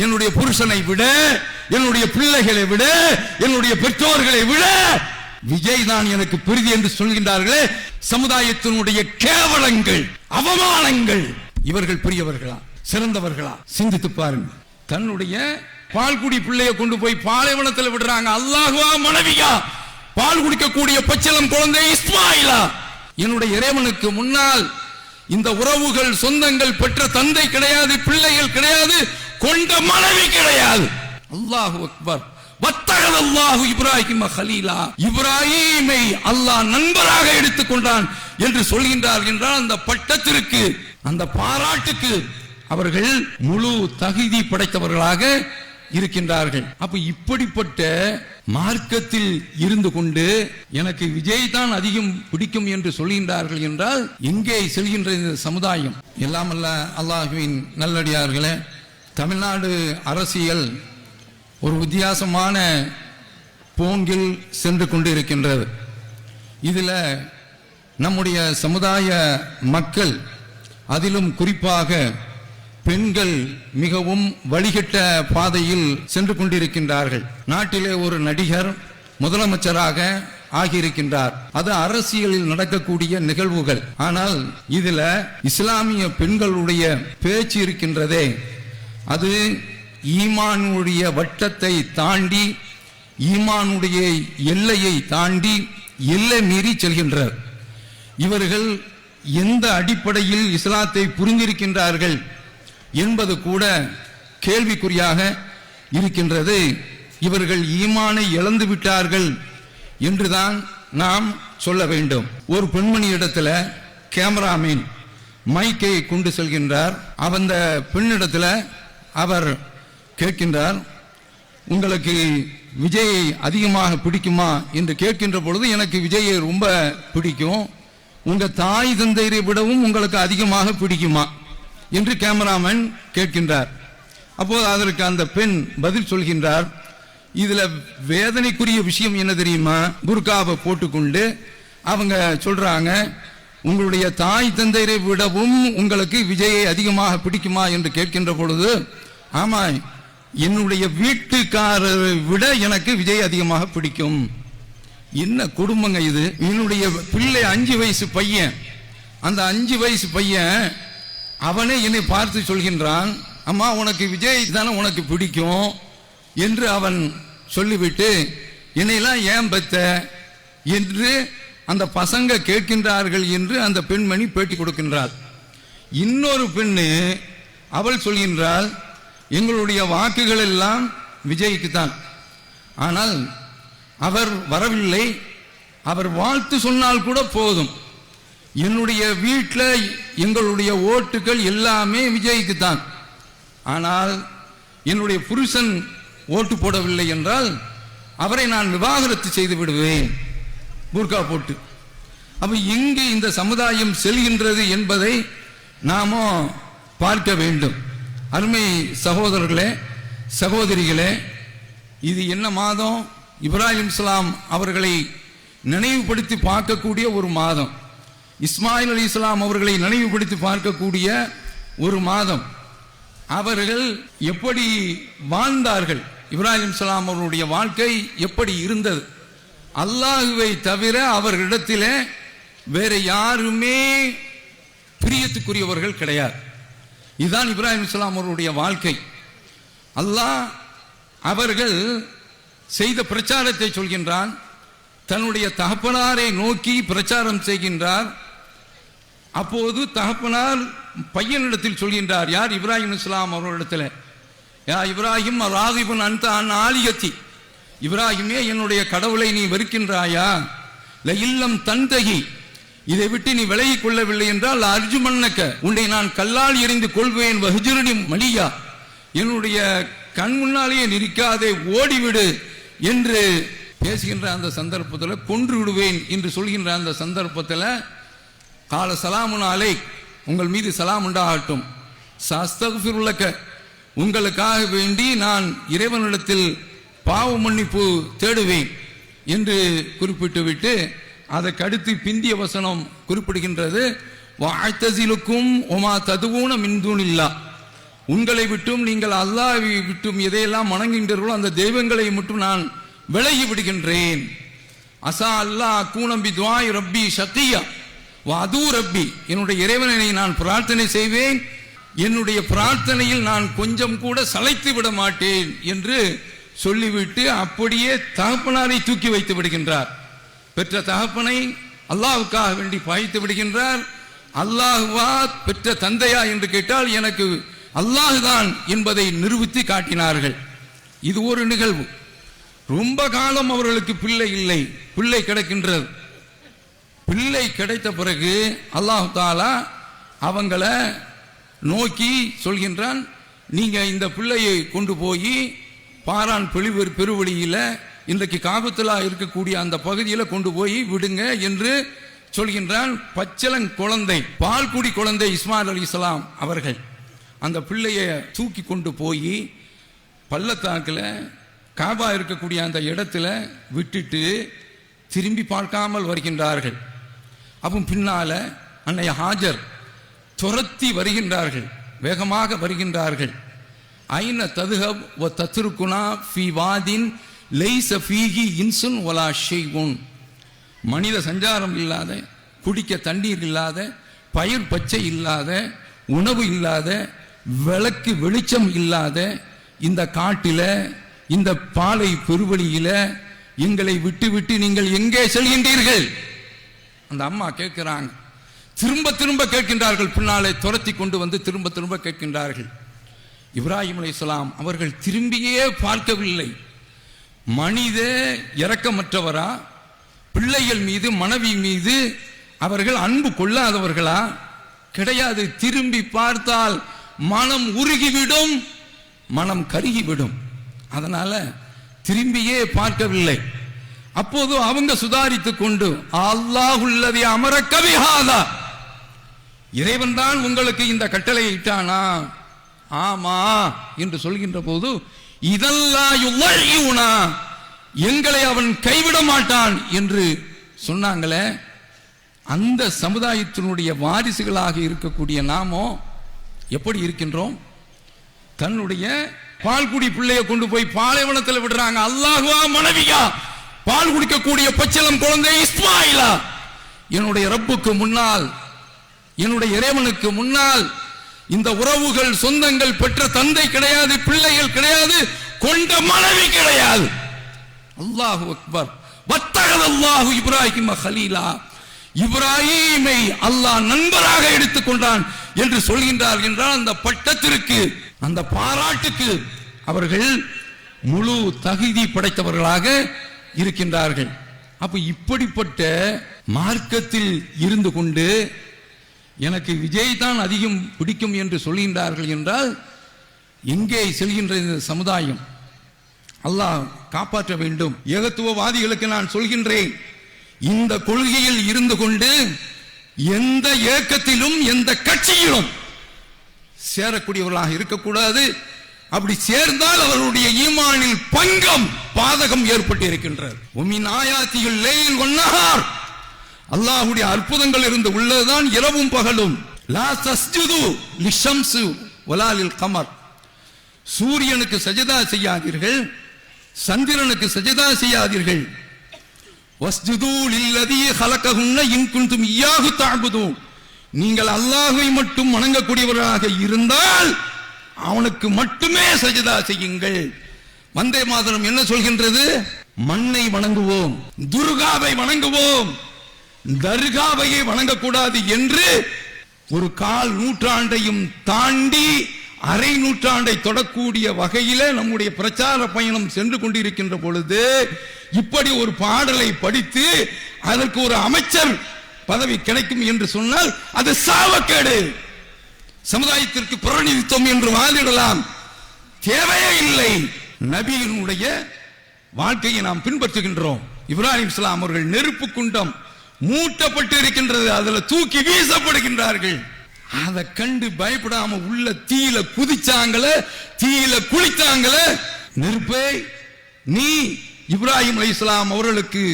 என்னுடைய புருஷனை விட, என்னுடைய பிள்ளைகளை விட, என்னுடைய பெற்றோர்களை விட விஜய் தான் எனக்கு பெரிது என்று சொல்கின்றார்களே, சமுதாயத்தினுடைய கேவலங்கள், அவமானங்கள். இவர்கள் பெரியவர்களா, சிறந்தவர்களா? சிந்தித்து பாருங்க. தன்னுடைய பால்குடி பிள்ளைய கொண்டு போய் பாலைவனத்தில் விடுறாங்க. அல்லாஹ்வா மனைவியா? பால் குடிக்கக்கூடிய பச்சிளம் குழந்தை இஸ்மாயிலா? என்னுடைய இறைவனுக்கு முன்னால் இந்த உறவுகள், சொந்தங்கள் பெற்ற தந்தை கிடையாது, பிள்ளைகள் கிடையாது, கொண்ட மனைவி கிடையாது. அல்லாஹு அக்பர். வத்தகத அல்லாஹு இப்ராஹிம கலீலா. இப்ராஹீமை அல்லாஹ் நண்பராக எடுத்துக்கொண்டான் என்று சொல்கின்றார் என்றால் அந்த பட்டத்திற்கு, அந்த பாராட்டுக்கு அவர்கள் முழு தகுதி படைத்தவர்களாக இருக்கின்றார்கள். அப்ப இப்படிப்பட்ட மார்க்கத்தில் இருந்து கொண்டு எனக்கு விஜய் தான் அதிகம் பிடிக்கும் என்று சொல்கின்றார்கள் என்றால் எங்கே செல்கின்ற இந்த சமுதாயம்? எல்லாம் அல்ல அல்லாஹ்வின் நல்லடியார்களே, தமிழ்நாடு அரசியல் ஒரு வித்தியாசமான போங்கில் சென்று கொண்டு இருக்கின்றது. இதுல நம்முடைய சமுதாய மக்கள், அதிலும் குறிப்பாக பெண்கள் மிகவும் வழிகட்ட பாதையில் சென்று கொண்டிருக்கின்றார்கள். நாட்டிலே ஒரு நடிகர் முதலமைச்சராக ஆகியிருக்கின்றார். அது அரசியலில் நடக்கக்கூடிய நிகழ்வுகள். ஆனால் இதுல இஸ்லாமிய பெண்களுடைய பேச்சு இருக்கின்றதே, அது ஈமானுடைய வட்டத்தை தாண்டி, ஈமானுடைய எல்லையை தாண்டி எல்லை மீறி செல்கின்றார். இவர்கள் எந்த அடிப்படையில் இஸ்லாத்தை புரிந்திருக்கின்றார்கள் என்பது கூட கேள்விக்குறியாக இருக்கின்றது. இவர்கள் ஈமானை இழந்து விட்டார்கள் என்றுதான் நாம் சொல்ல வேண்டும். ஒரு பெண்மணி இடத்துல கேமராமேன் மைக்கை கொண்டு செல்கின்றார். அந்த பெண்ணிடத்துல அவர் கேட்கின்றார், உங்களுக்கு விஜயை அதிகமாக பிடிக்குமா என்று கேட்கின்ற பொழுது, எனக்கு விஜயை ரொம்ப பிடிக்கும், உங்க தாய் தந்தையை விடவும் உங்களுக்கு அதிகமாக பிடிக்குமா என்று கேமராமேன் கேட்கின்றார். அப்போது அதற்கு அந்த பெண் பதில் சொல்கின்றார், இதுல வேதனைக்குரிய விஷயம் என்ன தெரியுமா? புர்காவை போட்டுக்கொண்டு அவங்க சொல்றாங்க, உங்களுடைய தாய் தந்தையை விடவும் உங்களுக்கு விஜயை அதிகமாக பிடிக்குமா என்று கேட்கின்ற பொழுது, ஆமா, என்னுடைய வீட்டுக்காரரை விட எனக்கு விஜய் அதிகமாக பிடிக்கும். என்ன குடும்பங்க இது? என்னுடைய பிள்ளை 5 வயசு பையன், அந்த 5 வயசு பையன் அவனே என்னை பார்த்து சொல்கின்றான், அம்மா உனக்கு விஜய் தானே உனக்கு பிடிக்கும் என்று அவன் சொல்லிவிட்டு, என்னையெல்லாம் ஏன் பெத்த என்று அந்த பசங்க கேட்கின்றார்கள் என்று அந்த பெண்மணி பேட்டி கொடுக்கின்றார். இன்னொரு பெண்ணு அவள் சொல்கின்றாள், எங்களுடைய வாக்குகள் எல்லாம் விஜய்க்கு தான், ஆனால் அவர் வரவில்லை, அவர் வாழ்த்து சொன்னால் கூட போதும், என்னுடைய வீட்டில் எங்களுடைய ஓட்டுகள் எல்லாமே விஜய்க்கு தான், ஆனால் என்னுடைய புருஷன் ஓட்டு போடவில்லை என்றால் அவரை நான் விவாகரத்து செய்து விடுவேன் புர்கா போட்டு. அப்ப எங்கே இந்த சமுதாயம் செல்கின்றது என்பதை நாம பார்க்க வேண்டும். அருமை சகோதரர்களே, சகோதரிகளே, இது என்ன மாதம்? இப்ராஹிம் இஸ்லாம் அவர்களை நினைவுபடுத்தி பார்க்கக்கூடிய ஒரு மாதம், இஸ்மாயில் அலி இஸ்லாம் அவர்களை நினைவுபடுத்தி பார்க்கக்கூடிய ஒரு மாதம். அவர்கள் எப்படி வாழ்ந்தார்கள், இப்ராஹிம் இஸ்லாம் அவர்களுடைய வாழ்க்கை எப்படி இருந்தது? அல்லாஹுவை தவிர அவர்களிடத்திலே வேற யாருமே பிரியத்துக்குரியவர்கள் கிடையாது. இதுதான் இப்ராஹிம் இஸ்லாம் அவர்களுடைய வாழ்க்கை. அல்லாஹ் அவர்கள் செய்த பிரச்சாரத்தை சொல்கின்றான். தன்னுடைய தகப்பனாரை நோக்கி பிரச்சாரம் செய்கின்றார். அப்போது தகப்பனார் பையனிடத்தில் சொல்கின்றார், யார்? இப்ராஹிம் இஸ்லாம் அவர்களிடத்தில், யா இப்ராஹிம் ராகிபன் அன்த அன் ஆலியத்தி, இப்ராஹிமே என்னுடைய கடவுளை நீ வெறுக்கின்றாயா? இல்லம் தந்தகி, இதை விட்டு நீ விலகிக் கொள்ளவில்லை என்றால் அர்ஜுமன்னக்க, உன்னை நான் கல்லால் எறிந்து கொள்வேன், வஹ்ஜுர்னி மலியா, என்னுடைய கண் முன்னாலேயே நிற்காதே, ஓடிவிடு என்று பேசுகின்ற அந்த சந்தர்ப்பத்தில், கொன்று விடுவேன் என்று சொல்கின்ற அந்த சந்தர்ப்பத்தில், கால சலாமுன் அலைக், உங்கள் மீது சலாம் உண்டாகட்டும், சஸ்தக்ஃபிருலக, உங்களுக்காக வேண்டி நான் இறைவனிடத்தில் பாவ மன்னிப்பு தேடுவேன் என்று குறிப்பிட்டு விட்டு அதற்கடுத்து பிந்திய வசனம் குறிப்பிடுகின்றது, வஅ்தஸிலுக்கும் வமா ததுஊன மின் தூனில்லா, உங்களை விட்டும் நீங்கள் அல்லாஹ்வை விட்டும் எதையெல்லாம் வணங்குகின்றீர்களோ அந்த தெய்வங்களை மட்டும் நான் விலகி விடுகின்றேன். அசா அல்லாஹ் கூனம்பி துஆஇ ரப்பி ஷகியா வஅது ரப்பி, என்னுடைய இறைவனை நான் பிரார்த்தனை செய்வேன், என்னுடைய பிரார்த்தனையில் நான் கொஞ்சம் கூட சளைத்து விட மாட்டேன் என்று சொல்லிவிட்டு அப்படியே தகப்பனாரை தூக்கி வைத்து விடுகின்றார். பெற்ற தகப்பனை அல்லாஹ்வுக்காக வேண்டி பாய்த்து விடுகின்றார். அல்லாஹ்வா பெற்ற தந்தையா என்று கேட்டால் எனக்கு அல்லாஹ் தான் என்பதை நிரூபித்து காட்டினார்கள். இது ஒரு நிகழ்வு. ரொம்ப காலம் அவர்களுக்கு பிள்ளை இல்லை, பிள்ளை கிடைக்கின்றது. பிள்ளை கிடைத்த பிறகு அல்லாஹ் தஆலா அவங்கள நோக்கி சொல்கின்றான், நீங்க இந்த பிள்ளையை கொண்டு போய் பாரான் பெருவெளியில இன்றைக்கு காபத்துல்லா இருக்கக்கூடிய அந்த பகுதியில் கொண்டு போய் விடுங்க என்று சொல்கின்றான். பச்சளங் குழந்தை, பால்குடி குழந்தை இஸ்மாயில் அலைஹிஸ்ஸலாம் அவர்கள் அந்த பிள்ளையை தூக்கி கொண்டு போய் பள்ளத்தாக்கில் காபா இருக்கக்கூடிய அந்த இடத்துல விட்டுட்டு திரும்பி பார்க்காமல் வருகின்றார்கள். அப்போ பின்னால அன்னைய ஹாஜர் துரத்தி வருகின்றார்கள், வேகமாக வருகின்றார்கள். ஐன ததுஹப் வ தத்ருகுனா ஃபீ வாதின் லைஸ ஃபீஹி இன்சுன் வலா ஷைஉன், மனித சஞ்சாரம் இல்லாத, குடிக்க தண்ணீர் இல்லாத, பயிர் பச்சை இல்லாத, உணவு இல்லாத, விளக்கு வெளிச்சம் இல்லாத இந்த காட்டில, இந்த பாலை பெருவெளியில எங்களை விட்டு விட்டு நீங்கள் எங்கே செல்கின்றீர்கள்? அந்த அம்மா கேட்கிறாங்க. திரும்ப திரும்ப கேட்கின்றார்கள். பின்னாலே துரத்தி கொண்டு வந்து திரும்ப திரும்ப கேட்கின்றார்கள். இப்ராஹிம் அலைஹிஸ்ஸலாம் அவர்கள் திரும்பியே பார்க்கவில்லை. மனித இரக்கமற்றவரா, பிள்ளைகள் மீது மனைவி மீது அவர்கள் அன்பு கொள்ளாதவர்களா? கிடையாது. திரும்பி பார்த்தால் மனம் உருகிவிடும், மனம் கருகிவிடும். அதனால திரும்பியே பார்க்கவில்லை. அப்போது அவங்க சுதாரித்துக் கொண்டு அல்லாஹுல்லதி அமரக பிஹாதா, இறைவன் தான் உங்களுக்கு இந்த கட்டளையை இட்டானா? ஆமா என்று சொல்கின்ற போது இதல்லா யுலையுனா, எங்களை அவன் கைவிட மாட்டான் என்று சொன்னாங்களே. அந்த சமுதாயத்தினுடைய வாரிசுகளாக இருக்கக்கூடிய நாமோ எப்படி இருக்கின்றோம்? தன்னுடைய பால்குடி பிள்ளையை கொண்டு போய் பாலைவனத்தில் விடுறாங்க. அல்லாஹ்வா மனைவியா? பால் குடிக்கக்கூடிய பச்சிளம் குழந்தை இஸ்மாயிலா? என்னுடைய ரப்புக்கு முன்னால், என்னுடைய இறைவனுக்கு முன்னால் இந்த உறவுகள், சொந்தங்கள், பெற்ற தந்தை கிடையாது, பிள்ளைகள் கிடையாது, கொண்ட மனைவி கிடையாது. அல்லாஹு அக்பர். வத்தகதல்லாஹு இப்ராஹிம கலீலா, இப்ராஹீமை அல்லாஹ் நண்பராக எடுத்துக்கொண்டான் என்று சொல்கின்றார் என்றால் அந்த பட்டத்திற்கு, அந்த பாராட்டுக்கு அவர்கள் முழு தகுதி படைத்தவர்களாக இருக்கின்றார்கள். அப்ப இப்படிப்பட்ட மார்க்கத்தில் இருந்து கொண்டு எனக்கு விஜய் தான் அதிகம் பிடிக்கும் என்று சொல்கின்றார்கள் என்றால் எங்கே செல்கின்ற இந்த சமுதாயம்? அல்லாஹ் காப்பாற்ற வேண்டும். ஏகத்துவவாதிகளுக்கு நான் சொல்கின்றேன், இந்த கொள்கையில் இருந்து கொண்டு எந்த இயக்கத்திலும் எந்த கட்சியிலும் சேரக்கூடியவர்களாக இருக்கக்கூடாது. அப்படி சேர்ந்தால் அவர்களுடைய ஈமானில் பங்கம், பாதகம் ஏற்பட்டு இருக்கின்றது. உமின் ஆயாத்திகள் லைல் வன்னஹார், அல்லாஹ்வுடைய அற்புதங்கள் இருந்து உள்ளதுதான் இரவும் பகலும். லா தஸ்ஜுது லிஷம்ஸு வலா லில் கமர், சூரியனுக்கு சஜதா செய்யாதீர்கள், சந்திரனுக்கு சஜதா செய்யாதீர்கள். வஸ்ஜுது லில்லதி ஹலகஹுன்ன இன் குன்தும் இய்யாஹு தஅபுதூன், நீங்கள் அல்லாஹ்வை மட்டும் வணங்கக்கூடியவர்களாக இருந்தால் அவனுக்கு மட்டுமே சஜதா செய்யுங்கள். வந்தே மாதரம் என்ன சொல்கின்றது? மண்ணை வணங்குவோம், துர்காவை வணங்குவோம், தர்காவையை வணங்கக்கூடாது என்று ஒரு கால் நூற்றாண்டையும் தாண்டி அரை நூற்றாண்டை தொடக்கூடிய வகையில நம்முடைய பிரச்சார பயணம் சென்று கொண்டிருக்கின்ற பொழுது இப்படி ஒரு பாடலை படித்து அதற்கு ஒரு அமைச்சர் பதவி கிடைக்கும் என்று சொன்னால் அது சாவக்கேடு. சமுதாயத்திற்கு பிரதிநிதித்துவம் என்று வாதிடலாம், தேவையே இல்லை. நபியினுடைய வாழ்க்கையை நாம் பின்பற்றுகின்றோம். இப்ராஹிம் இஸ்லாம் அவர்கள் நெருப்பு குண்டம் மூட்டப்பட்டு இருக்கின்றது, அதுல தூக்கி வீசப்படுகின்றார்கள். அதை கண்டு பயப்படாம உள்ள தீயில குதிச்சாங்கள, தீயில குளித்தாங்கள. நெருப்பே, நீ இப்ராஹிம் அலைஹிஸ்ஸலாம் அவர்களுக்கு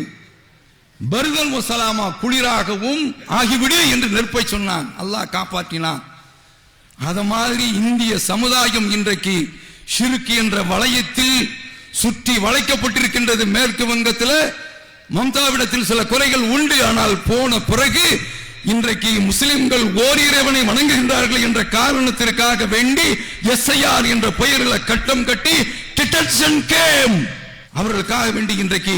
பர்தல் வசலாமா குளிராகவும் ஆகிவிடு என்று நெருப்பை சொன்னான். அல்லாஹ் காப்பாற்றினான். அத மாதிரி இந்திய சமுதாயம் இன்றைக்கு ஷிர்க் என்ற வளையத்தில் சுற்றி வளைக்கப்பட்டிருக்கின்றது. மேற்கு வங்கத்தில் மம்தாவிடத்தில் சில குறைகள் உண்டு, ஆனால் போன பிறகு இன்றைக்கு முஸ்லிம்கள் ஓரிறைவனை வணங்குகின்றார்கள் என்ற காரணத்திற்காக வேண்டி SIR என்ற பெயர்களை கட்டம் கட்டி டிடென்ஷன் கேம்ப் அவர்களுக்காக வேண்டி இன்றைக்கு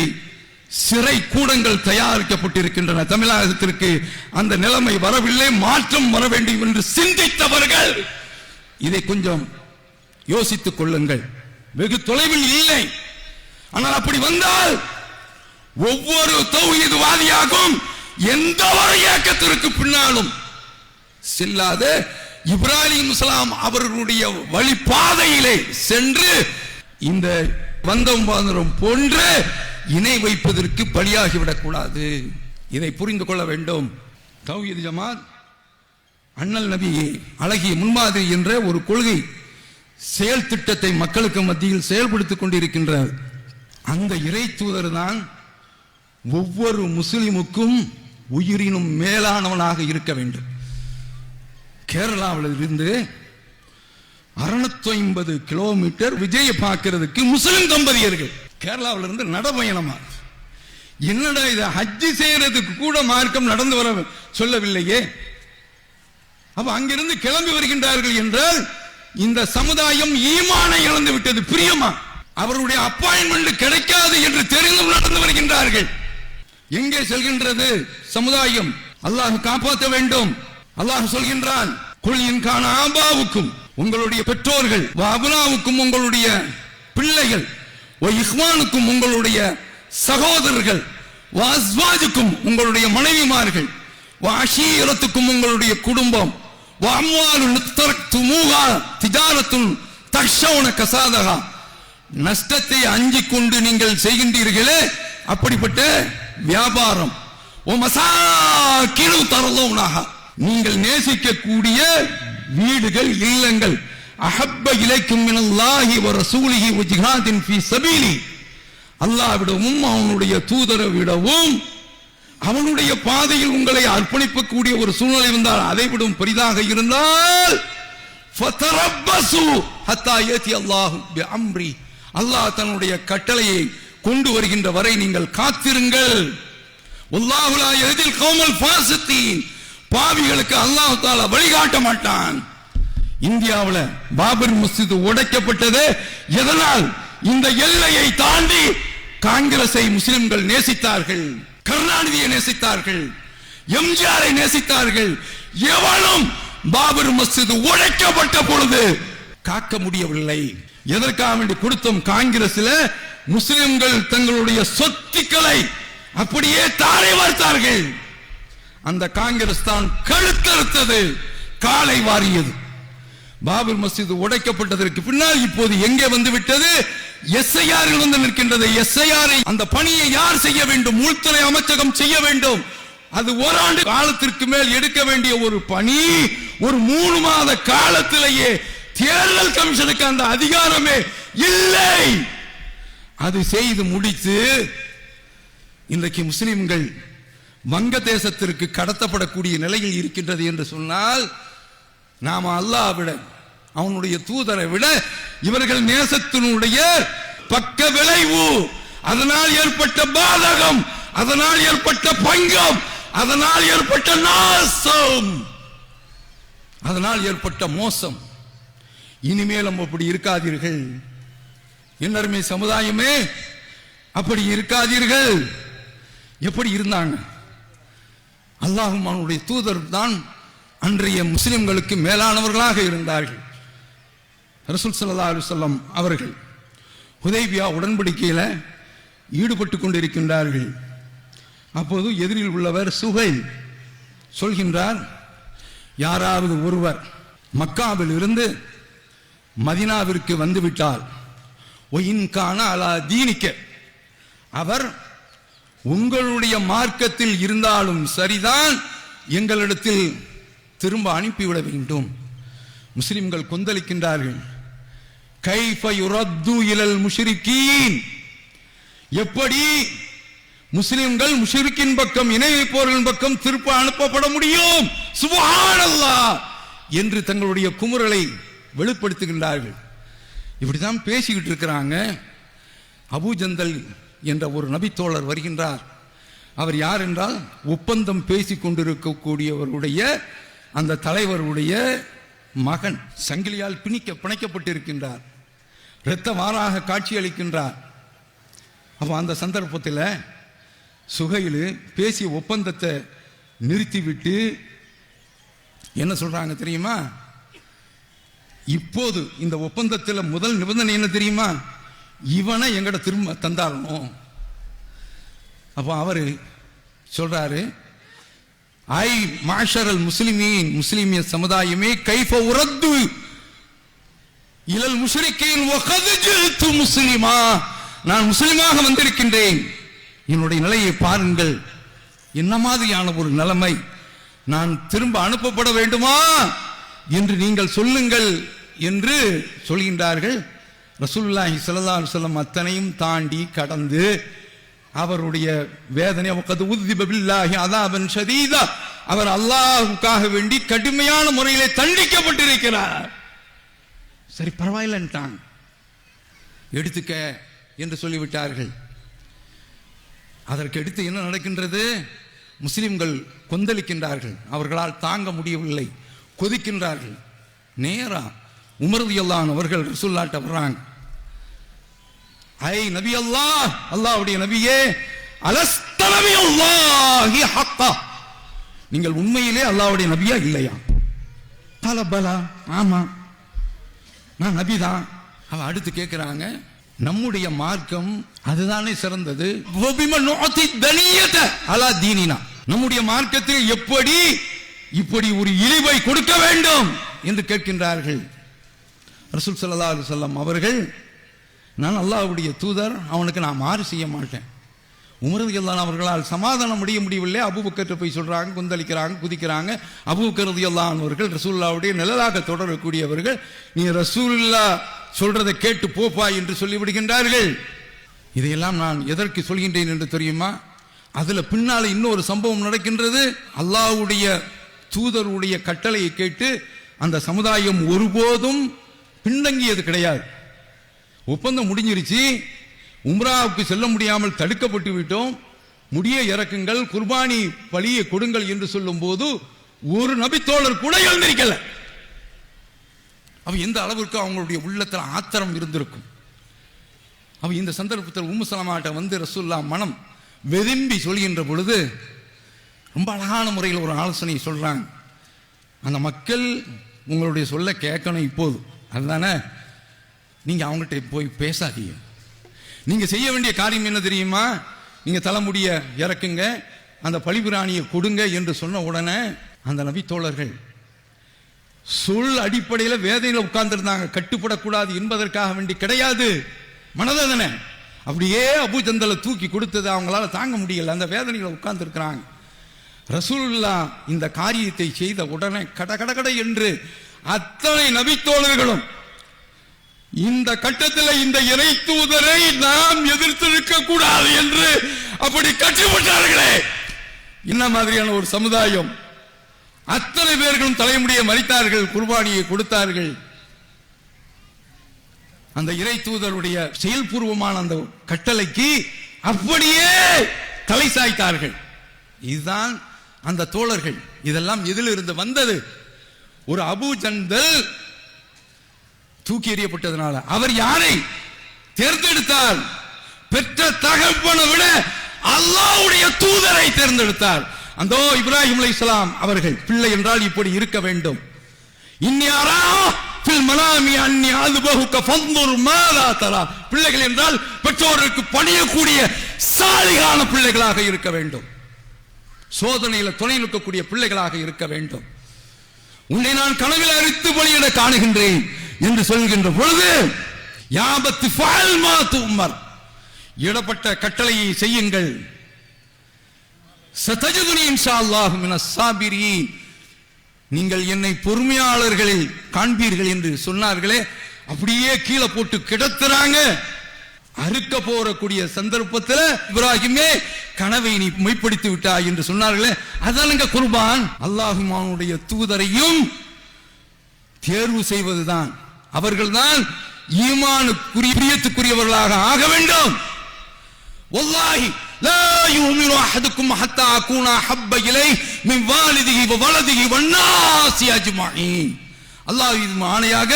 சிறை கூடங்கள் தயாரிக்கப்பட்டிருக்கின்றன. தமிழகத்திற்கு அந்த நிலைமை வரவில்லை, மாற்றம் வர வேண்டும் என்று சிந்தித்தவர்கள் இதை கொஞ்சம் யோசித்துக் கொள்ளுங்கள். வெகு தொலைவில் இல்லை. ஆனால் அப்படி வந்தால் ஒவ்வொரு தௌஹீத்வாதியாகும் எந்த ஒரு இயக்கத்திற்கு பின்னாலும் செல்லாத இப்ராஹிம் இஸ்லாம் அவர்களுடைய வழிபாதையிலே சென்று இந்த வந்தம் பாந்தரம் போன்று இணை வைப்பதற்கு பலியாகிவிடக் கூடாது. இதை புரிந்து கொள்ள வேண்டும். தௌஹீத் ஜமாத் அண்ணல் நபி அழகிய முன்மாதிரி என்ற ஒரு கொள்கை செயல் திட்டத்தை மக்களுக்கு மத்தியில் செயல்படுத்திக் கொண்டிருக்கின்றார். அந்த இறை தூதர் தான் ஒவ்வொரு முஸ்லிமுக்கும் உயிரினும் மேலானவனாக இருக்க வேண்டும். கேரளாவில் இருந்து 650 கிலோமீட்டர் விஜயை பார்க்கிறதுக்கு முஸ்லிம் தம்பதியர்கள் கேரளாவில் இருந்து நடபயணமா. என்னடா இதை ஹஜ்ஜி செய்யறதுக்கு கூட மார்க்கம் நடந்து வர சொல்லவில்லையே. அப்ப அங்கிருந்து கிளம்பி வருகின்றார்கள் என்றால் இந்த சமுதாயம் ஈமானை இழந்து விட்டது. பிரியமா அவருடைய அப்பாயின்மெண்ட் கிடைக்காது என்று தெரிந்தும் நடந்து வருகின்றார்கள். எங்கே செல்கின்றது சமுதாயம்? அல்லாஹ் காப்பாற்ற வேண்டும். அல்லாஹ் சொல்கின்றான், குல் கான ஆபாவுக்கும் உங்களுடைய பெற்றோர்கள், அபுனாவுக்கும் உங்களுடைய பிள்ளைகள், இஹ்வானுக்கும் உங்களுடைய சகோதரர்கள், அஸ்வாஜுக்கும் உங்களுடைய மனைவிமார்கள், அஷீரத்துக்கும் உங்களுடைய குடும்பம், நஷ்டத்தை அஞ்சிக் கொண்டு நீங்கள் செய்கின்றீர்களே அப்படிப்பட்ட வியாபாரம், நீங்கள் நேசிக்கக்கூடிய வீடுகள், இல்லங்கள், அஹப்ப இலைக்கும் மினல்லாஹி வ ரசூலிஹி வ ஜிஹாதின் ஃபீ சபீலி, அல்லாஹ்விடவும் அவனுடைய தூதரை விடவும் அவனுடைய பாதையில் உங்களை அர்ப்பணிக்கக்கூடிய ஒரு சூழ்நிலை வந்தால், அதை விடும் பெரிதாக இருந்தால் ஃபதரப்பசு ஹத்தா யதி அல்லாஹு பிஅம்ரி, அல்லாஹ் தன்னுடைய கட்டளையை கொண்டு வருகின்ற வரை நீங்கள் காத்திருங்கள். வல்லாஹு லா யஹ்தில் கௌமல் ஃபாஸிகீன், பாவிகளுக்கு அல்லாஹ் தஆலா வழிகாட்ட மாட்டான். இந்தியாவில் பாபர் மஸ்ஜித் உடைக்கப்பட்டது எதனால்? இந்த எல்லையை தாண்டி காங்கிரஸை முஸ்லிம்கள் நேசித்தார்கள், கருணாநிதியை நேசித்தார்கள், எம்ஜிஆரை நேசித்தார்கள். எவனும் பாபர் மஸ்ஜித் உடைக்கப்பட்ட பொழுது காக்க முடியவில்லை. எதற்காக வேண்டி கொடுத்தோம்? காங்கிரஸில் முஸ்லிம்கள் தங்களுடைய சொத்துக்களை அப்படியே தாரை வார்த்தார்கள். அந்த காங்கிரஸ் தான் கழுத்தறுத்தது, காலை வாரியது. பாபர் மஸ்ஜித் உடைக்கப்பட்டதற்கு பின்னால் இப்போது எங்கே வந்து விட்டது? SIR வந்து நிற்கின்றது. SIR அந்த பணியை யார் செய்ய வேண்டும்? உள்துறை அமைச்சகம் செய்ய வேண்டும். அது ஓராண்டு காலத்திற்கு மேல் எடுக்க வேண்டிய ஒரு பணி ஒரு 3 மாத காலத்திலேயே தேர்தல் கமிஷனுக்கு அந்த அதிகாரமே இல்லை. அது செய்து முடித்து இன்றைக்கு முஸ்லிம்கள் வங்கதேசத்திற்கு கடத்தப்படக்கூடிய நிலையில் இருக்கின்றது என்று சொன்னால், நாம அல்லாஹ் விட அவனுடைய தூதரை விட இவர்கள் நேசத்தினுடைய பக்க விளைவு, அதனால் ஏற்பட்ட பாதகம், அதனால் ஏற்பட்ட பங்கம், அதனால் ஏற்பட்ட நாசம், அதனால் ஏற்பட்ட மோசம். இனிமேலும் அப்படி இருக்காதீர்கள். என்னருமே சமுதாயமே, அப்படி இருக்காதீர்கள். எப்படி இருந்தாங்க? அல்லாஹ்வும் அவனுடைய தூதர் தான் அன்றைய முஸ்லிம்களுக்கு மேலானவர்களாக இருந்தார்கள். ரசூல் ஸல்லல்லாஹு அலைஹி வஸல்லம் அவர்கள் ஹுதைபியா உடன்படிக்கையில் ஈடுபட்டு கொண்டிருக்கின்றார்கள். அப்போது எதிரில் உள்ளவர் சுஹைல் சொல்கின்றார், யாராவது ஒருவர் மக்காவில் இருந்து மதீனாவிற்கு வந்துவிட்டால் ஒயின்கான அலா தீனிக்க, அவர் உங்களுடைய மார்க்கத்தில் இருந்தாலும் சரிதான், எங்களிடத்தில் திரும்ப அனுப்பிவிட வேண்டும். முஸ்லிம்கள் கொந்தளிக்கின்றார்கள். கைஃப யுரத்து இலல் முஷ்ரிகீன், எப்படி முஸ்லிம்கள் முஷ்ரிக்கின் பக்கம், இணை வைப்பவர்களின் பக்கம் திருப்ப அனுப்பப்பட முடியும்? சுப்ஹானல்லாஹ், என்று தங்களுடைய குமுறலை வெளிப்படுத்துகின்றார்கள். இப்படிதான் பேசிக்கிட்டு இருக்கிறாங்க. அபூஜந்தல் என்ற ஒரு நபித்தோழர் வருகின்றார். அவர் யார் என்றால், ஒப்பந்தம் பேசிக் கொண்டிருக்கக்கூடியவருடைய அந்த தலைவருடைய மகன். சங்கிலியால் பிணைக்கப்பட்டிருக்கின்றார். இரத்த வாராக காட்சி அளிக்கின்றார். அப்போ அந்த சந்தர்ப்பத்தில் சுகையில் பேசிய ஒப்பந்தத்தை நிறுத்திவிட்டு என்ன சொல்றாங்க தெரியுமா? இப்போது இந்த ஒப்பந்தத்தில் முதல் நிபந்தனை என்ன தெரியுமா? இவனை எங்கட திரும்ப தந்தாரணும். அப்போ அவரு சொல்றாரு, ஐ மாஷரல் முஸ்லிமீன், முஸ்லிமிய சமுதாயமே, கைஃப உரத்து இலல் முஷ்ரிக்கீன் வகத் ஜித்து முஸ்லிமா, நான் முஸ்லிமாக வந்திருக்கின்றேன். என்னுடைய நிலையை பாருங்கள், என்ன மாதிரியான ஒரு நிலைமை. நான் திரும்ப அனுப்பப்பட வேண்டுமா என்று நீங்கள் சொல்லுங்கள் என்று சொல்கின்றார்கள். ரசூலுல்லாஹி ஸல்லல்லாஹு அலைஹி வஸல்லம் அத்தனையும் தாண்டி கடந்து அவருடைய வேதனை, அவர் அல்லாஹ்வுக்காக வேண்டி கடுமையான முறையிலே தண்டிக்கப்பட்டிருக்கிறார். சரி பரவாயில்லைன்ட்டான், எடுத்துக்க என்று சொல்லிவிட்டார்கள். அதற்கு அடுத்து என்ன நடக்கின்றது? முஸ்லிம்கள் கொந்தளிக்கின்றார்கள். அவர்களால் தாங்க முடியவில்லை, கொதிக்கின்றார்கள். நேரா உமர் ரலியல்லாஹு அன்ஹு அவர்கள் ரசூலுல்லாஹ்ட்ட வர்றாங்க. ஐ நபி அல்லாஹ், அல்லாஹ்வுடைய நபியே, அலஸ்த நபி அல்லாஹி ஹக்கா, நீங்கள் உண்மையிலே அல்லாஹ்வுடைய நபியா இல்லையா? பலா, ஆமா நான் நபிதான். அவ அடுத்து கேட்கிறாங்க, நம்முடைய மார்க்கம் அதுதானே சிறந்தது, நம்முடைய மார்க்கத்தில் எப்படி இப்படி ஒரு இழிவை கொடுக்க வேண்டும் என்று கேட்கின்றார்கள். ரசூல் ஸல்லல்லாஹு அலைஹி வஸல்லம் அவர்கள், நான் அல்லாஹ்வுடைய தூதர், அவனுக்கு நான் மாறு செய்ய மாட்டேன். உமர் ரலியல்லாஹு அன்ஹு அவர்களால் சமாதானம் முடியவில்லை. அபூபக்கர் போய் சொல்றாங்க, குந்தளிக்கிறாங்க, குதிக்கிறாங்க. அபூபக்கர் ரலியல்லாஹு அன்ஹு அவர்கள் ரசூலுல்லாஹ்வுடைய நிழலாக தொடரக்கூடியவர்கள், நீ ரசூலுல்லாஹ் சொல்றதை கேட்டு போப்பா என்று சொல்லிவிடுகின்றார்கள். இதையெல்லாம் நான் எதற்கு சொல்கின்றேன் என்று தெரியுமா? அதுல பின்னால இன்னொரு சம்பவம் நடக்கின்றது. அல்லாஹ்வுடைய தூதருடைய கட்டளையை கேட்டு அந்த சமுதாயம் ஒருபோதும் பின்தங்கியது கிடையாது. ஒப்பந்தம் முடிஞ்சிருச்சு, உம்ராவுக்கு செல்ல முடியாமல் தடுக்கப்பட்டு விட்டோம், முடிய இறக்குங்கள், குர்பானி பலியை கொடுங்கள் என்று சொல்லும் போது ஒரு நபித்தோழர் கூட எழுந்திருக்கல. அவ எந்த அளவிற்கு அவங்களுடைய உள்ளத்தில் ஆத்திரம் இருந்திருக்கும். அவ இந்த சந்தர்ப்பத்தில் உம்மு சலமாட்ட வந்து ரசூலுல்லாஹ் மனம் வெதும்பி சொல்கின்ற பொழுது ரொம்ப அழகான முறையில் ஒரு ஆலோசனை சொல்றாங்க. அந்த மக்கள் உங்களுடைய சொல்ல கேட்கணும் இப்போது, அதுதானே, நீங்க அவங்கள்ட்ட போய் பேசாதீங்க. நீங்க செய்ய வேண்டிய காரியம் என்ன தெரியுமா? நீங்க தலைமுடிய இறக்குங்க, அந்த பலிபிராணியை கொடுங்க என்று சொன்ன உடனே அந்த நபித்தோழர்கள் சொல் அடிப்படையில் வேதனையில் உட்கார்ந்துருந்தாங்க. கட்டுப்படக்கூடாது என்பதற்காக வேண்டி கிடையாது, மனதனை அப்படியே அபூஜந்தலை தூக்கி கொடுத்தது அவங்களால தாங்க முடியல, அந்த வேதனையில் உட்கார்ந்து இருக்கிறாங்க. ரசூலுல்லாஹ் இந்த காரியத்தை செய்த உடனே கட என்று அத்தனை நபித்தோழர்களும் இந்த கட்டத்தில் இந்த இறை தூதரை நாம் எதிர்த்திருக்க கூடாது என்று அப்படி கட்டுப்பட்டார்களே. என்ன மாதிரியான ஒரு சமுதாயம்! அத்தனை பேர்களும் தலைமுடியை மறித்தார்கள், குர்பானியை கொடுத்தார்கள். அந்த இறை தூதருடைய செயல்பூர்வமான அந்த கட்டளைக்கு அப்படியே தலை சாய்த்தார்கள். இதுதான் அந்த தோழர்கள். இதெல்லாம் எதில் இருந்து வந்தது? ஒரு அபூஜந்தல் தூக்கி எறியப்பட்டதனால. அவர் யாரை தேர்ந்தெடுத்தார்? பெற்ற தகப்பனை விட அல்லாஹ்வுடைய தூதரை தேர்ந்தெடுத்தார். அந்த இப்ராஹிம் அலைஹிஸ்ஸலாம் அவர்கள் பிள்ளை என்றால் இப்படி இருக்க வேண்டும். பிள்ளைகள் என்றால் பெற்றோருக்கு பணியக்கூடிய சாலிகான பிள்ளைகளாக இருக்க வேண்டும், சோதனையில் துணை நிற்கக்கூடிய பிள்ளைகளாக இருக்க வேண்டும். உன்னை நான் கனவில் அரித்து பலியிட காணுகின்றேன் என்று சொல்கின்ற பொழுது யாபத்து ஃபால்மாத்து உமர், இடப்பட்ட கட்டளையை செய்யுங்கள், சதஜதுனி இன்ஷா அல்லாஹ் மினஸ் சாபிரீன், நீங்கள் என்னை பொறுமையாளர்களில் காண்பீர்கள் என்று சொன்னார்களே, அப்படியே கீழே போட்டு கிடத்துறாங்க. அறுக்க போறக்கூடிய சந்தர்ப்பத்தில் இப்ராஹிமே கனவை நீ மெய்ப்படுத்தி விட்டாய் என்று சொன்னார்களே, அதானுங்க குர்பான். அல்லாஹ்வுடைய தூதரையும் தேர்வு செய்வதுதான். அவர்கள்தான் ஈமானுக்குரியவர்களாக ஆக வேண்டும். வல்லாஹி லா யுமினு அஹதுக்கும் ஹத்தா அகூனா ஹப்ப இலைஹி மின் வாலிதிஹி வ வலதிஹி வன்னாஸி அஜ்மஈன். அல்லாஹ் இது ஆணையாக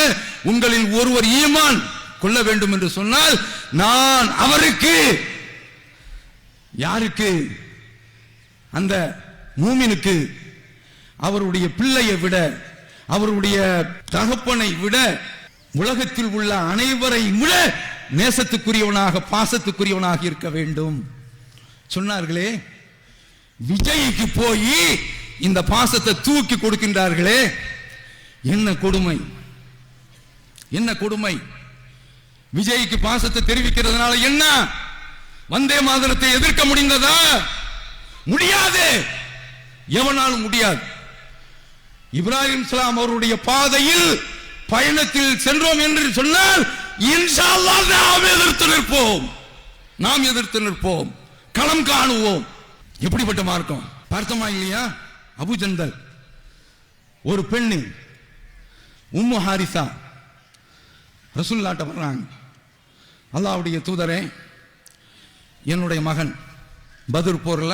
உங்களில் ஒருவர் ஈமான் கொள்ள வேண்டும் என்று சொன்னால் நான் அவருக்கு, யாருக்கு? அந்த மூமினுக்கு அவருடைய பிள்ளையை விட, அவருடைய தகப்பனை விட, உலகத்தில் உள்ள அனைவரை விட நேசத்துக்குரியவனாக, பாசத்துக்குரியவனாக இருக்க வேண்டும் சொன்னார்களே. விஜய்க்கு போய் இந்த பாசத்தை தூக்கி கொடுக்கின்றார்களே, என்ன கொடுமை, என்ன கொடுமை. விஜய்க்கு பாசத்தை தெரிவிக்கிறதுனால என்ன வந்தே மாதரத்தை எதிர்க்க முடிந்ததா? முடியாது, எவனாலும் முடியாது. இப்ராஹிம் ஸலாம் அவருடைய பாதையில் பயணத்தில் சென்றோம் என்று சொன்னால் இன்ஷா அல்லாஹ் நாம் எதிர்த்து நிற்போம், நாம் எதிர்த்து நிற்போம், களம் காணுவோம். எப்படிப்பட்ட மார்க்கம் பார்த்தோமா இல்லையா? அபு ஜந்தல் ஒரு பெண்ணு உம்மு ஹாரிசா ரசூலுல்லாஹ்ட்ட வர்றாங்க. அல்லாஹ்வுடைய தூதரே, என்னுடைய மகன் பத்ர் போர்ல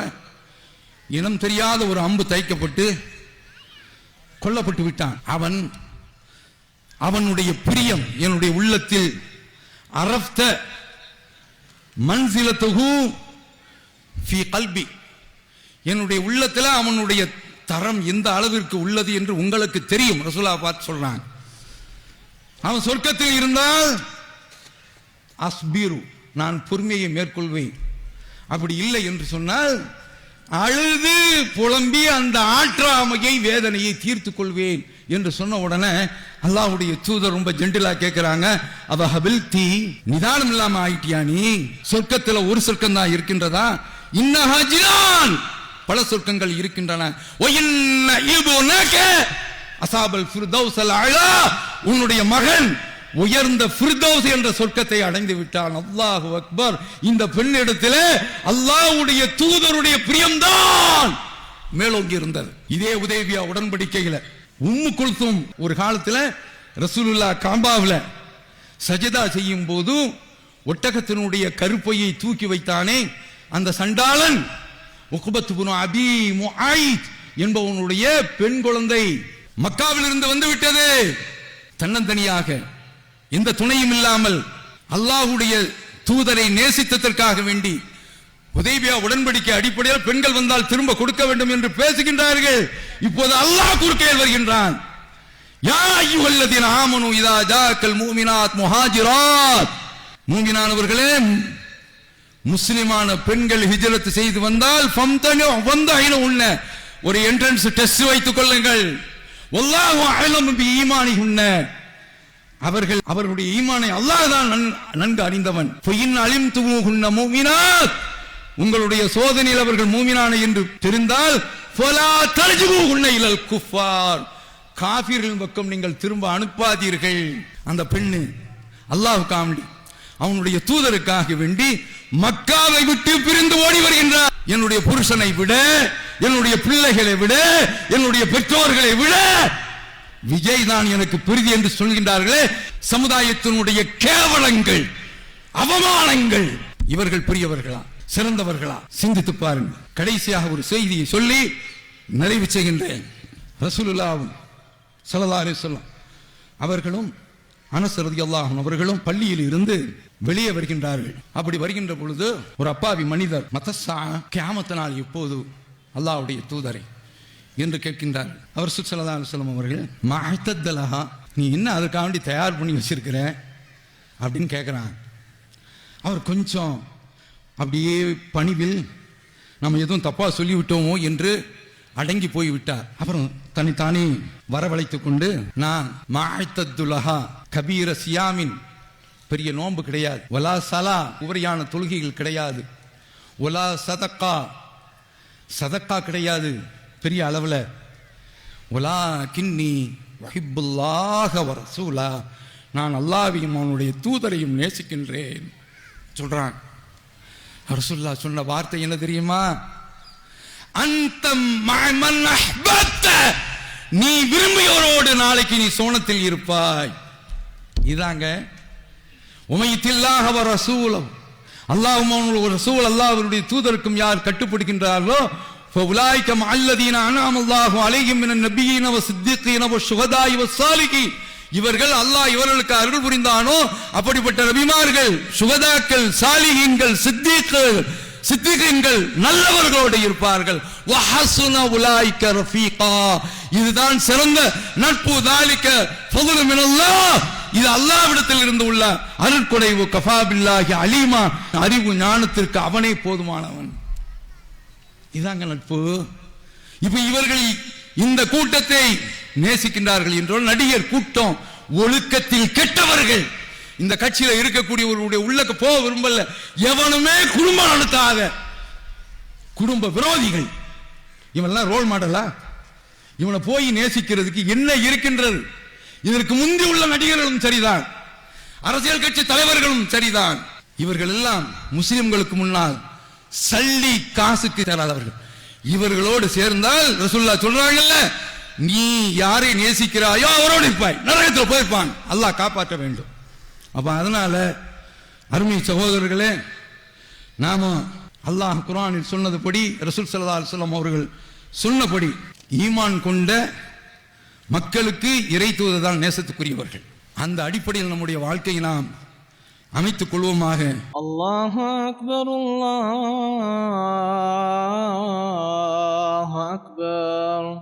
இனம் தெரியாத ஒரு அம்பு தைக்கப்பட்டு கொல்லப்பட்டு விட்டான். அவனுடைய பிரியம் என்னுடைய உள்ளத்தில் அரஃப்த மன்சிலத்துஹு ஃபீ கல்பி, என்னுடைய உள்ளத்தில் அவனுடைய தரம் எந்த அளவிற்கு உள்ளது என்று உங்களுக்கு தெரியும். ரசூலுல்லாஹ் பார்த்து சொல்றாங்க, அவன் சொர்க்கத்தில் இருந்தால் அஸ்பீரு, நான் பொறுமையை மேற்கொள்வேன். அப்படி இல்லை என்று சொன்னால் அழுது புலம்பி அந்த ஆற்றாமையை, வேதனையை தீர்த்து கொள்வேன் என்று சொன்ன உடனே அல்லாஹ்வுடைய தூதர் ரொம்ப ஜென்டிலா கேட்கிறாங்க, அவ ஹபில்தி, நிதானம் இல்லாம ஆயிட்டியா நீ? சொர்க்கத்துல ஒரு சொர்க்கம் தான் இருக்கின்றதா? இன்னஹா ஜினான், பல சொர்க்கங்கள் இருக்கின்றன. வ இன்ன இப்னக அஸாபல் ஃபிர்தௌஸல் அலா, உன்னுடைய மகன் உயர்ந்த ஃபிர்தௌஸ் என்ற சொர்க்கத்தை அடைந்து விட்டான். அல்லாஹு அக்பர். இந்த பெண்ணிடத்திலே அல்லாஹ்வுடைய தூதருடைய பிரியம்தான் மேலோங்கி இருந்தது. இதே உதைபியா உடன்படிக்கையில உம்மு குல்தும் ஒரு காலத்துல ரசூலுல்லாஹ் காபாவுல சஜதா செய்யும் போது ஒட்டகத்தினுடைய கருப்பையை தூக்கி வைத்தானே அந்த சண்டாளன், உக்பத் இப்னு அபி முஆய்த் என்பவனுடைய பெண் குழந்தை மக்காவில் இருந்து வந்து விட்டது. தன்னந்தனியாக எந்த துணையும் இல்லாமல் அல்லாஹ்வுடைய தூதரை நேசித்ததற்காக வேண்டி ஹுதைபியா உடன்படிக்கை அடிப்படையில் பெண்கள் வந்தால் திரும்ப கொடுக்க வேண்டும் என்று பேசுகின்றார்கள். இப்போது அல்லாஹ் குறுக்கே வருகின்றான். யா அய்யுஹல்லதீன ஆமனு இதா ஜாஅக்கல் முஃமினாத் முஹாஜிராத், மூமினானவர்களே, முஸ்லிமான பெண்கள் ஹிஜ்ரத் செய்து வந்தால் ஃபம்தனு வந்தஹின உன்ன, ஒரு என்ட்ரன்ஸ் டெஸ்ட் வைத்துக் கொள்ளுங்கள். வல்லாஹு அஅலமு பி ஈமானிஹுன்ன, அவர்களுடைய ஈமானை அல்லாஹ் தான் நன்கு அறிந்தவன். ஃபஇன் அலிம்துமுஹுன்ன முஃமினாத், உங்களுடைய சோதனையில் அவர்கள் மூமினான என்று தெரிந்தால் ஃபலா தர்ஜுஹுன்ன இலல் குஃபார், காஃபிர்களின் பக்கம் நீங்கள் திரும்ப அனுப்பாதீர்கள். அந்த பெண்ணு அல்லாஹ்வுக்காக வேண்டி, அவனுடைய தூதருக்காக வேண்டி மக்காவை விட்டு பிரிந்து ஓடி வருகின்றார். என்னுடைய புருஷனை விட, என்னுடைய பிள்ளைகளை விட, என்னுடைய பெற்றோர்களை விட விஜய் தான் எனக்கு பெரிது என்று சொல்கின்றார்களே. சமுதாயத்தினுடைய கேவலங்கள், அவமானங்கள், இவர்கள் பெரியவர்களா, சிறந்தவர்களா? சிந்தித்து பாருங்கள். கடைசியாக ஒரு செய்தியை சொல்லி நிறைவு செய்கின்றேன். ரசூலுல்லாஹ் ஸல்லல்லாஹு அலைஹி வஸல்லம் அவர்களும் அனஸ் ரலியல்லாஹு அன்ஹு அவர்களும் பள்ளியில் இருந்து வெளியே வருகின்றார்கள். அப்படி வருகின்ற பொழுது ஒரு அப்பாவி மனிதர், மத்தஸா, கியாமத் நாள் எப்போது அல்லாஹ்வுடைய தூதரை என்று கேட்கின்றார். அவர் ஸல்லல்லாஹு அலைஹி வஸல்லம் அவர்கள், மஅத்ததலஹா, நீ என்ன அதுக்காக வேண்டி தயார் பண்ணி வச்சிருக்கிற அப்படின்னு கேட்குறான். அவர் கொஞ்சம் அப்படியே பணிவில் நம்ம எதுவும் தப்பா சொல்லிவிட்டோமோ என்று அடங்கி போய் விட்டார். அப்புறம் தன்னைத்தானே வரவழைத்துக் கொண்டு, நான் மஅத்ததுலஹா கபீர சியாமின், பெரிய நோன்பு கிடையாது, வலா சலா, உபரியான தொழுகைகள் கிடையாது, வலா சதக்கா, சதக்கா கிடையாது பெரிய அளவில், வலா கின்னி வஹிப்புல்லாஹ வ ரசூலா, நான் அல்லாஹ்வையும் அவனுடைய தூதரையும் நேசிக்கின்றேன் சொல்றான். ரசூலுல்லாஹ் சொன்ன வார்த்தை என்ன தெரியுமா? அன்தம் மஅமன் அஹ்பப்த, நீ விரும்பியோரோடு நாளைக்கு நீ சோனத்தில் இருப்பாய். இதாங்க உமையத்தில்லாஹ வ ரசூலம், அல்லாஹ்வும் ரசூல் அல்லாஹ்வுடைய தூதருக்கும் யார் கட்டுப்படுகின்றார்களோ ஃபஉலாயிக மஅல்லதீன அன்அமல்லாஹு அலைஹிம் மினன் நபிய்யீன வ ஸித்தீகீன வ ஷுஹதாஇ வ ஸாலிஹீன். இவர்கள் அல்லாஹ் இவர்களுக்கு அருள் புரிந்தானோ அப்படிப்பட்ட நபிமார்கள், சுகதாக்கள், சாலிஹீன்கள், சித்திகீன்கள் நல்லவர்களோடு இருப்பார்கள். வஹஸுன உலாயிக ரஃபீகா, இதுதான் சிறந்த நட்பு. தாலிக ஃபதுலு மினல்லாஹ், இது அல்லாஹ்விடத்தில் இருந்து உள்ள அருட்கொடைவு. கஃபா பில்லாஹி அலீமா, அறிவு ஞானத்திற்கு அவனே போதுமானவன். இதாங்க நட்பு. இப்ப இவர்கள் இந்த கூட்டத்தை நேசிக்கின்றார்கள் என்றால் நடிகர் கூட்டம் ஒழுக்கத்தில் கெட்டவர்கள். இந்த கட்சியில இருக்கக்கூடியவர்களுடைய உள்ளக்க போக விரும்பல. எவனுமே குடும்பம் நடத்தாத குடும்ப விரோதிகள். இவெல்லாம் ரோல் மாடலா? இவனை போய் நேசிக்கிறதுக்கு என்ன இருக்கின்றது? இதற்கு முந்தி உள்ள நடிகர்களும் சரிதான், அரசியல் கட்சி தலைவர்களும் சரிதான். இவர்கள் எல்லாம் முஸ்லிம்களுக்கு முன்னால் சல்லி காசுக்கு தராதவர்கள். இவர்களோடு சேர்ந்தால் ரசூலுல்லாஹ் சொல்றாங்கல்ல, நீ யாரை நேசிக்கிறாயோ அவரோடு இருப்பாய், நரகத்தில் போயிருப்பான். அல்லாஹ் காப்பாற்ற வேண்டும். அப்ப அதனால அருமை சகோதரர்களே, நாம அல்லாஹ் குர்ஆனில் சொன்னதுபடி, ரசூல் ஸல்லல்லாஹு அலைஹி வஸல்லம் அவர்கள் சொன்னபடி ஈமான் கொண்ட மக்களுக்கு இறை தூதர் நேசத்துக்குரியவர்கள். அந்த அடிப்படையில் நம்முடைய வாழ்க்கையை நாம் அமைத்துக் கொள்வோமாக. அல்லாஹு அக்பர், அல்லாஹு அக்பர்.